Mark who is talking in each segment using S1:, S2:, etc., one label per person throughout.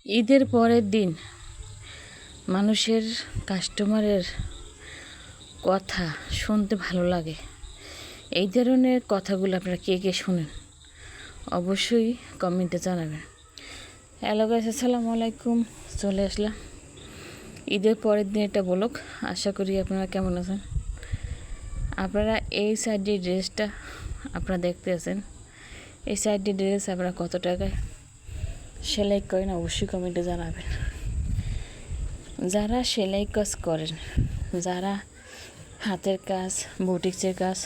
S1: ঈদের পরের দিন মানুষের কাস্টমারের কথা শুনতে ভালো লাগে। এই ধরনের কথাগুলো আপনারা কে কে শুনেন অবশ্যই কমেন্টে জানাবেন। হ্যালো গাইস, আসসালামু আলাইকুম। চলে আসলাম ঈদের পরের দিন একটা ব্লগ। আশা করি আপনারা কেমন আছেন। আপনারা এই সাইডের ড্রেসটা আপনারা দেখতে আছেন, এই সাইডের ড্রেস আপনারা কত টাকায় সেলাই করেন অবশ্যই কমেন্টে জানাবেন। যারা সেলাই কাজ করেন, যারা হাতের কাজ, বুটিক্সের কাজ,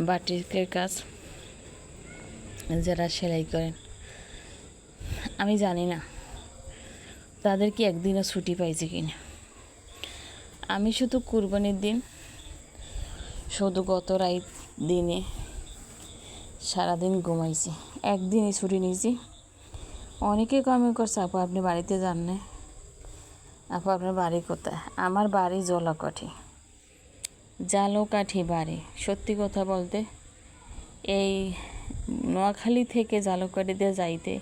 S1: বাটিকের কাজ যারা সেলাই করেন, আমি জানি না তাদের কি একদিনও ছুটি পাইছে কিনা। আমি শুধু কুরবানির দিন, শুধু গত রাত দিনে সারাদিন ঘুমাইছি, একদিনই ছুটি নিয়েছি। অনেকে কমেন্ট করছে, আপু আপনি বাড়িতে যান না, আপু আপনার বাড়ি কোথায়? আমার বাড়ি জালকাঠি বাড়ি। সত্যি কথা বলতে এই নোয়াখালী থেকে জালকাঠিতে যাইতে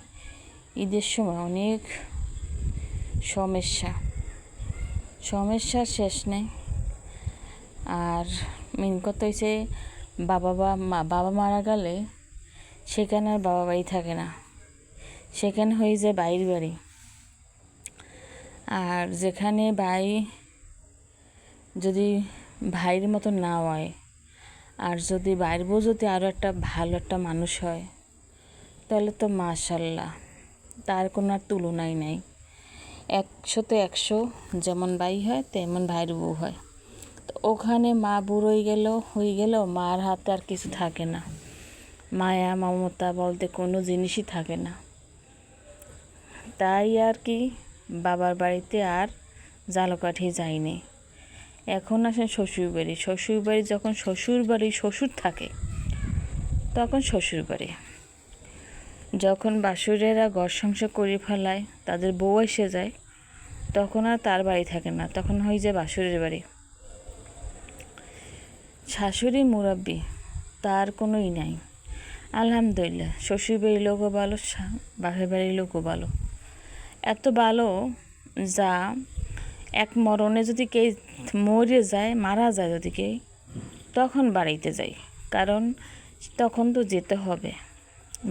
S1: ঈদের সময় অনেক সমস্যার শেষ নেই। আর মেন কথা হয়েছে বাবা মারা গেলে সেখানে আর বাবা বাড়ি থাকে না, সেখানে হয়ে যায় বাইর বাড়ি। আর যেখানে ভাই যদি ভাইয়ের মতো না হয়, আর যদি বাইর বউ যদি আরও একটা ভালো একটা মানুষ হয়, তাহলে তো মাশাল্লাহ, তার কোনো আর তুলনাই নাই। 100-তে 100 যেমন ভাই হয় তেমন ভাইয়ের বউ হয়। তো ওখানে মা বুড়ো হয়ে গেল মার হাতে আর কিছু থাকে না, মায়া মমতা বলতে কোনো জিনিসই থাকে না। তাই আর কি বাবার বাড়িতে আর জালকাঠি যায়নি। এখন আসেন শ্বশুরবাড়ি। যখন শ্বশুর থাকে তখন শ্বশুরবাড়ি। যখন বাসুরেরা ঘর সংসার করে ফেলায়, তাদের বউ এসে যায়, তখন আর তার বাড়ি থাকে না, তখন হয়ে যায় বাসুরের বাড়ি। শাশুড়ি মুরব্বি, তার কোনোই নাই। আলহামদুলিল্লাহ, শ্বশুরবাড়ির লোকও ভালো, বাপের বাড়ির লোকও ভালো। এত ভালো যা এক মরণে যদি কে মারা যায় যদি কে, তখন বাড়িতে যাই, কারণ তখন তো যেতে হবে,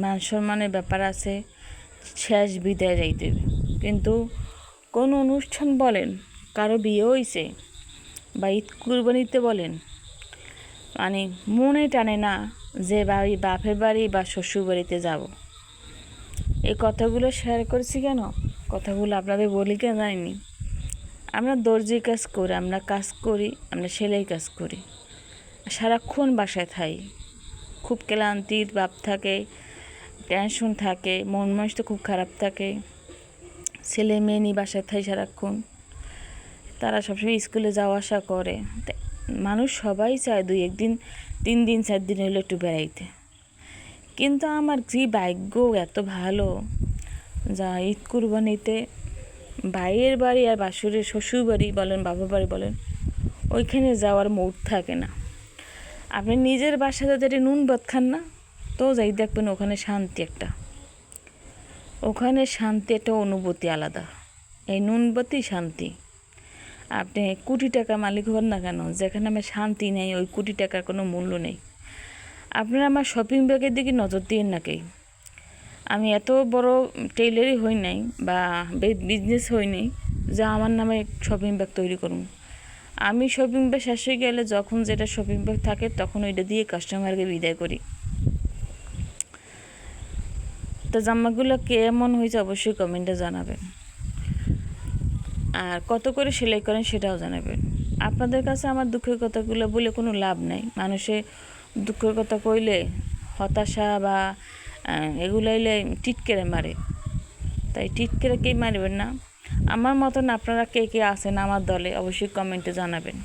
S1: মান সম্মানের ব্যাপার আছে, শেষ বিদায় যাইতে হবে। কিন্তু কোনো অনুষ্ঠান বলেন, কারো বিয়ে হয়েছে বা ঈদ কুরবানিতে বলেন, মানে মনে টানে না যে বাপের বাড়ি বা শ্বশুর বাড়িতে যাব। এই কথাগুলো শেয়ার করছি কেন, কথাগুলো আপনাদের বলি কেন জানিনি। আমরা দর্জির কাজ করি, আমরা সেলাই কাজ করি, সারাক্ষণ বাসায় থাকি, খুব ক্লান্তির ভাব থাকে, টেনশন থাকে, মন তো খুব খারাপ থাকে। ছেলে মেয়ে নিয়ে বাসায় থাকি সারাক্ষণ, তারা সবসময় স্কুলে যাওয়া আসা করে। মানুষ সবাই চায় 2-1 দিন, 3 দিন 4 দিন হলে একটু বেড়াইতে। কিন্তু আমার যে ভাগ্য এত ভালো, যা ঈদ কুরবানিতে ভাইয়ের বাড়ি আর বাসুরের শ্বশুর বাড়ি বলেন, বাবা বাড়ি বলেন, ওইখানে যাওয়ার মুড থাকে না। আপনি নিজের বাসাতে যদি নুন ভাত খান না, তো যাই দেখবেন ওখানে শান্তি একটা অনুভূতি আলাদা। এই নুন ভাতই শান্তি। আপনি কোটি টাকা মালিক হন না কেন, যেখানে আমার শান্তি নেই, ওই কোটি টাকার কোনো মূল্য নেই। আপনারা আমার শপিং ব্যাগের দিকে নজর দিন নাকি। আমি এত বড় টেইলারই হই নাই বা বিজনেস হই নাই যে আমার নামে শপিং ব্যাগ তৈরি করুন। আমি শপিং ব্যাগ শেষ হয়ে গেলে যখন যেটা শপিং ব্যাগ থাকে তখন ওইটা দিয়ে কাস্টমারকে বিদায় করি। তো জামাগুলো কেমন হয়েছে অবশ্যই কমেন্টে জানাবেন, আর কত করে সেলাই করেন সেটাও জানাবেন। আপনাদের কাছে আমার দুঃখের কথাগুলো বলে কোনো লাভ নাই। মানুষে দুঃখের কথা কইলে হতাশা বা এগুলো এলে টিটকেরে মারে, তাই টিটকেরে কেই মারবেন না। আমার মতন আপনারা কে কে আছেন আমার দলে অবশ্যই কমেন্টে জানাবেন।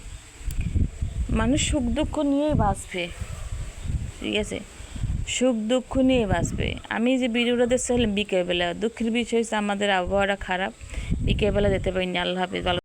S1: মানুষ সুখ দুঃখ নিয়েই বাঁচবে, ঠিক আছে, সুখ দুঃখ নিয়ে বাঁচবে। আমি যে ভিডিওটা দেখছিলাম বিকেলবেলা, দুঃখের বিষয় হচ্ছে আমাদের আবহাওয়াটা খারাপ, বিকেলবেলা যেতে পারিনি। আল্লাহ হাফেজ।